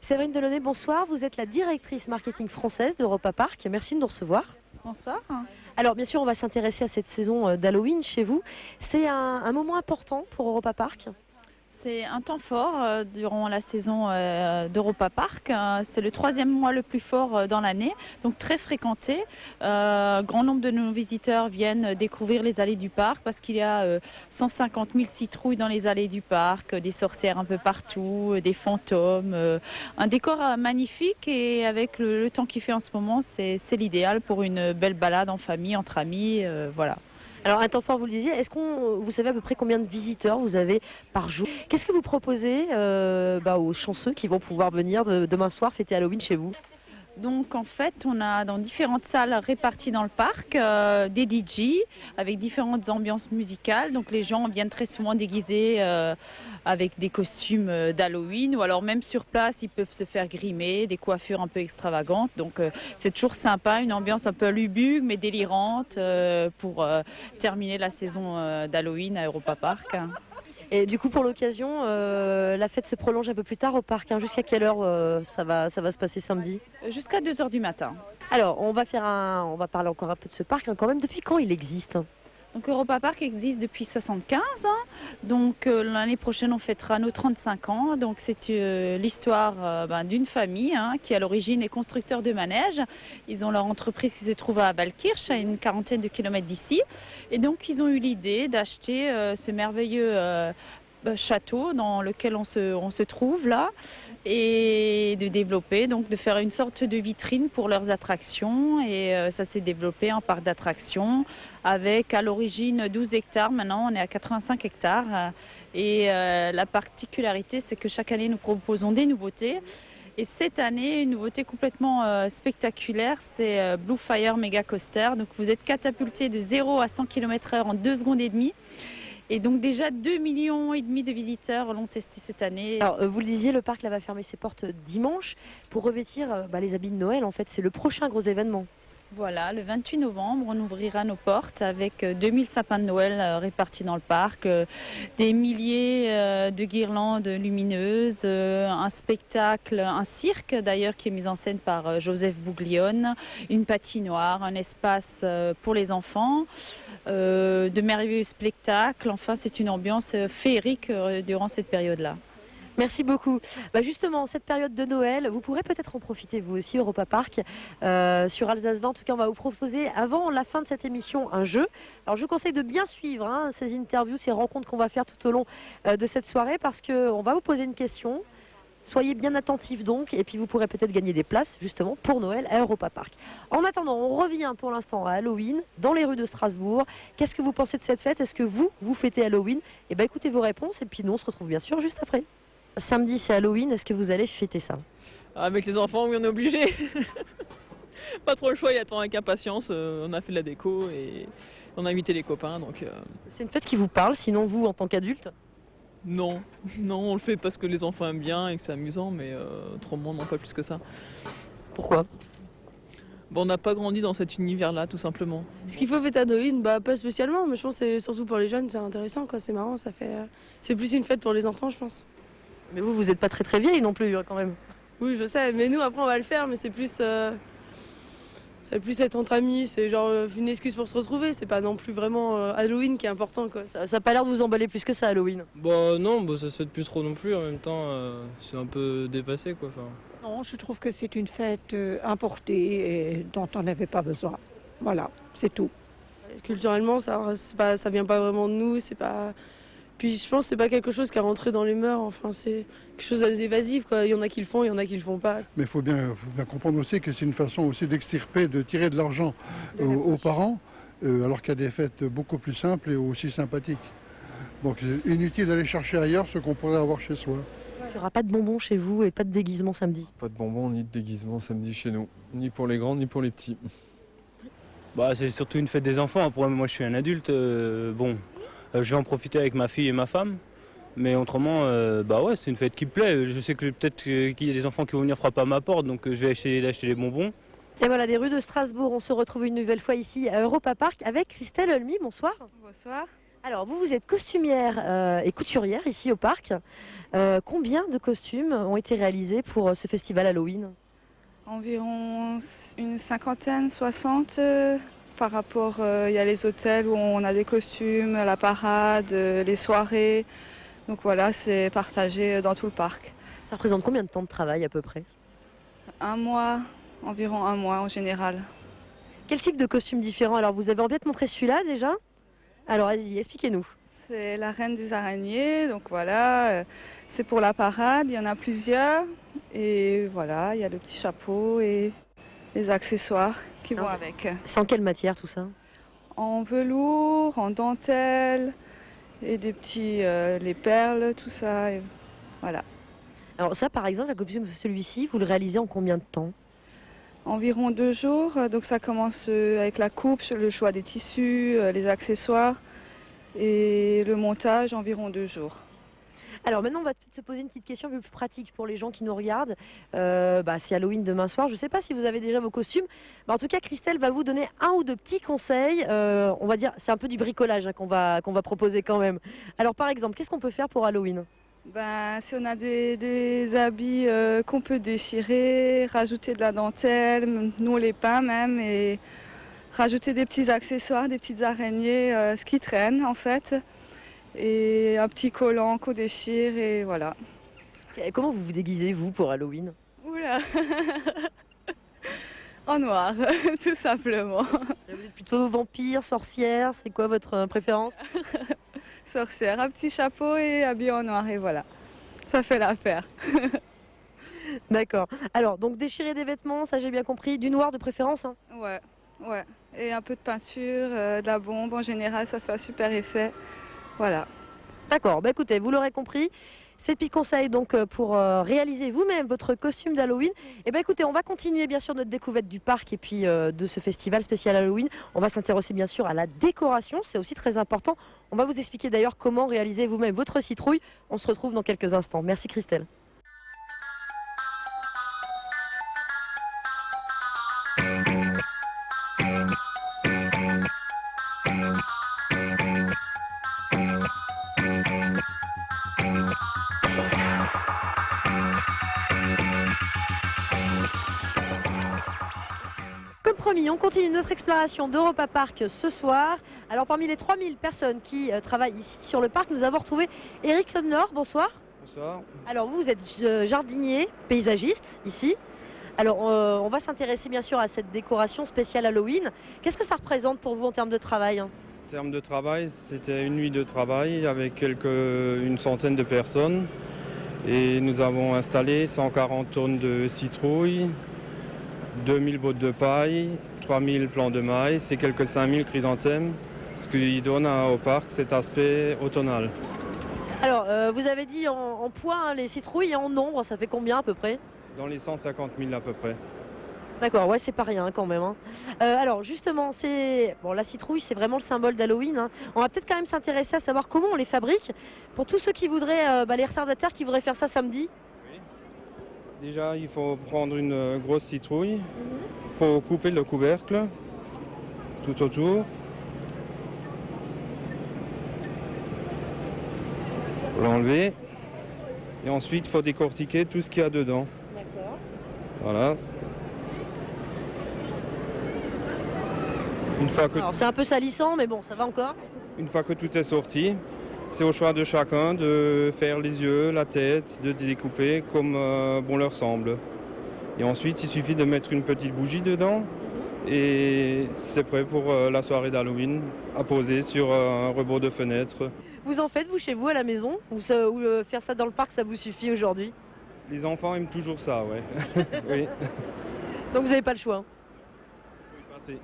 Séverine Delaunay, bonsoir. Vous êtes la directrice marketing française d'Europa Park. Merci de nous recevoir. Bonsoir. Alors bien sûr, on va s'intéresser à cette saison d'Halloween chez vous. C'est un moment important pour Europa Park. C'est un temps fort durant la saison d'Europa Park. C'est le 3e mois le plus fort dans l'année, donc très fréquenté. Grand nombre de nos visiteurs viennent découvrir les allées du parc parce qu'il y a 150 000 citrouilles dans les allées du parc, des sorcières un peu partout, des fantômes, un décor magnifique et avec le temps qu'il fait en ce moment, c'est l'idéal pour une belle balade en famille, entre amis, voilà. Alors un temps fort, vous le disiez, vous savez à peu près combien de visiteurs vous avez par jour? Qu'est-ce que vous proposez aux chanceux qui vont pouvoir venir demain soir fêter Halloween chez vous? Donc en fait, on a dans différentes salles réparties dans le parc des DJ avec différentes ambiances musicales. Donc les gens viennent très souvent déguisés avec des costumes d'Halloween ou alors même sur place, ils peuvent se faire grimer, des coiffures un peu extravagantes. Donc c'est toujours sympa, une ambiance un peu lugubre mais délirante pour terminer la saison d'Halloween à Europa Park. Et du coup, pour l'occasion, la fête se prolonge un peu plus tard au parc. Jusqu'à quelle heure ça va se passer samedi? Jusqu'à 2 h du matin. Alors, on va parler encore un peu de ce parc quand même. Depuis quand il existe? Donc Europa Park existe depuis 75 ans. Donc l'année prochaine, on fêtera nos 35 ans. Donc c'est l'histoire d'une famille qui à l'origine est constructeur de manèges. Ils ont leur entreprise qui se trouve à Waldkirch, à une quarantaine de kilomètres d'ici. Et donc ils ont eu l'idée d'acheter ce merveilleux château dans lequel on se trouve là et de développer, donc de faire une sorte de vitrine pour leurs attractions et ça s'est développé en parc d'attractions avec à l'origine 12 hectares, maintenant on est à 85 hectares et la particularité c'est que chaque année nous proposons des nouveautés. Et cette année, une nouveauté complètement spectaculaire, c'est Blue Fire Mega Coaster. Donc vous êtes catapulté de 0 à 100 km/h en 2 secondes et demie. Et donc déjà 2,5 millions de visiteurs l'ont testé cette année. Alors vous le disiez, le parc là, va fermer ses portes dimanche pour revêtir les habits de Noël. En fait, c'est le prochain gros événement. Voilà, le 28 novembre, on ouvrira nos portes avec 2000 sapins de Noël répartis dans le parc, des milliers de guirlandes lumineuses, un spectacle, un cirque d'ailleurs qui est mis en scène par Joseph Bouglione, une patinoire, un espace pour les enfants, de merveilleux spectacles. Enfin, c'est une ambiance féerique durant cette période-là. Merci beaucoup. Justement, cette période de Noël, vous pourrez peut-être en profiter vous aussi, Europa Park, sur Alsace 20. En tout cas, on va vous proposer avant la fin de cette émission un jeu. Alors, je vous conseille de bien suivre ces interviews, ces rencontres qu'on va faire tout au long de cette soirée parce qu'on va vous poser une question. Soyez bien attentifs donc et puis vous pourrez peut-être gagner des places justement pour Noël à Europa Park. En attendant, on revient pour l'instant à Halloween dans les rues de Strasbourg. Qu'est-ce que vous pensez de cette fête? Est-ce que vous fêtez Halloween? Écoutez vos réponses et puis nous on se retrouve bien sûr juste après. Samedi c'est Halloween, est-ce que vous allez fêter ça? Avec les enfants, oui on est obligé. Pas trop le choix, il attend avec impatience. On a fait de la déco et on a invité les copains. Donc, C'est une fête qui vous parle, sinon vous en tant qu'adulte? non, on le fait parce que les enfants aiment bien et que c'est amusant, mais autrement non, pas plus que ça. Pourquoi? On n'a pas grandi dans cet univers-là, tout simplement. Ce qu'il faut fêter Halloween, pas spécialement, mais je pense que c'est surtout pour les jeunes, c'est intéressant, quoi. C'est marrant, c'est plus une fête pour les enfants, je pense. Mais vous n'êtes pas très vieille non plus quand même. Oui, je sais, mais nous après on va le faire, mais c'est plus être entre amis, c'est genre une excuse pour se retrouver, c'est pas non plus vraiment Halloween qui est important, quoi. Ça n'a pas l'air de vous emballer plus que ça Halloween. Non, ça se fait plus trop non plus, en même temps c'est un peu dépassé quoi. Non, je trouve que c'est une fête importée et dont on n'avait pas besoin. Voilà, c'est tout. Culturellement, ça vient pas vraiment de nous, c'est pas. Puis je pense que c'est pas quelque chose qui est rentré dans les mœurs, enfin c'est quelque chose d'évasif, quoi. Il y en a qui le font, il y en a qui le font pas. Mais il faut bien comprendre aussi que c'est une façon aussi d'extirper, de tirer de l'argent aux parents, alors qu'il y a des fêtes beaucoup plus simples et aussi sympathiques. Donc inutile d'aller chercher ailleurs ce qu'on pourrait avoir chez soi. Il n'y aura pas de bonbons chez vous et pas de déguisement samedi? Pas de bonbons ni de déguisement samedi chez nous, ni pour les grands ni pour les petits. C'est surtout une fête des enfants. Pour moi je suis un adulte, je vais en profiter avec ma fille et ma femme. Mais autrement, c'est une fête qui me plaît. Je sais que peut-être qu'il y a des enfants qui vont venir frapper à ma porte, donc je vais essayer d'acheter des bonbons. Et voilà, des rues de Strasbourg, on se retrouve une nouvelle fois ici à Europa Park avec Christelle Olmy. Bonsoir. Bonsoir. Alors, vous êtes costumière et couturière ici au parc. Combien de costumes ont été réalisés pour ce festival Halloween? Environ une cinquantaine, 60. Par rapport, il y a les hôtels où on a des costumes, la parade, les soirées. Donc voilà, c'est partagé dans tout le parc. Ça représente combien de temps de travail à peu près? Un mois, environ un mois en général. Quel type de costumes différents? Alors, vous avez envie de montrer celui-là déjà? Alors, vas-y, expliquez-nous. C'est la reine des araignées, donc voilà, c'est pour la parade, il y en a plusieurs. Et voilà, il y a le petit chapeau et les accessoires qui vont avec. C'est en quelle matière tout ça? En velours, en dentelle et des petits, les perles, tout ça, et voilà. Alors ça, par exemple, la costume de celui-ci, vous le réalisez en combien de temps? Environ 2 jours, donc ça commence avec la coupe, le choix des tissus, les accessoires et le montage, environ 2 jours. Alors maintenant, on va peut-être se poser une petite question un peu plus pratique pour les gens qui nous regardent. C'est Halloween demain soir. Je ne sais pas si vous avez déjà vos costumes. En tout cas, Christelle va vous donner un ou deux petits conseils. On va dire, c'est un peu du bricolage qu'on va proposer quand même. Alors par exemple, qu'est-ce qu'on peut faire pour Halloween? Si on a des habits qu'on peut déchirer, rajouter de la dentelle, nous on les peint même, et rajouter des petits accessoires, des petites araignées, ce qui traîne en fait. Et un petit collant qu'on déchire et voilà. Comment vous vous déguisez, vous, pour Halloween? Oula. En noir, tout simplement. Vous êtes plutôt vampire, sorcière, c'est quoi votre préférence? Sorcière, un petit chapeau et habillé en noir et voilà. Ça fait l'affaire. D'accord. Alors, donc déchirer des vêtements, ça j'ai bien compris. Du noir de préférence, hein? Ouais. Et un peu de peinture, de la bombe en général, ça fait un super effet. Voilà. D'accord, écoutez, vous l'aurez compris, ces petits conseils donc pour réaliser vous-même votre costume d'Halloween. Écoutez, on va continuer bien sûr notre découverte du parc et puis de ce festival spécial Halloween. On va s'intéresser bien sûr à la décoration, c'est aussi très important. On va vous expliquer d'ailleurs comment réaliser vous-même votre citrouille. On se retrouve dans quelques instants. Merci Christelle. Promis, on continue notre exploration d'Europa Park ce soir. Alors parmi les 3000 personnes qui travaillent ici sur le parc, nous avons retrouvé Eric Lonnor. Bonsoir. Bonsoir. Alors vous êtes jardinier, paysagiste ici. Alors on va s'intéresser bien sûr à cette décoration spéciale Halloween. Qu'est-ce que ça représente pour vous en termes de travail? En termes de travail, c'était une nuit de travail avec une centaine de personnes. Et nous avons installé 140 tonnes de citrouilles, 2000 bottes de paille, 3000 plants de maïs et quelques 5000 chrysanthèmes, ce qui donne au parc cet aspect automnal. Alors, vous avez dit en poids hein, les citrouilles et en nombre, ça fait combien à peu près? Dans les 150 000 à peu près. D'accord, ouais, c'est pas rien quand même. Hein. Alors justement, la citrouille, c'est vraiment le symbole d'Halloween. Hein. On va peut-être quand même s'intéresser à savoir comment on les fabrique. Pour tous ceux qui voudraient, les retardataires qui voudraient faire ça samedi. Déjà, il faut prendre une grosse citrouille. Il faut couper le couvercle tout autour. L'enlever. Et ensuite, il faut décortiquer tout ce qu'il y a dedans. D'accord. Voilà. Alors, c'est un peu salissant, mais bon, ça va encore. Une fois que tout est sorti, c'est au choix de chacun de faire les yeux, la tête, de découper comme bon leur semble. Et ensuite, il suffit de mettre une petite bougie dedans et c'est prêt pour la soirée d'Halloween à poser sur un rebord de fenêtre. Vous en faites, vous, chez vous, à la maison? Ou faire ça dans le parc, ça vous suffit aujourd'hui? Les enfants aiment toujours ça, ouais. Oui. Donc vous n'avez pas le choix. Faut y passer.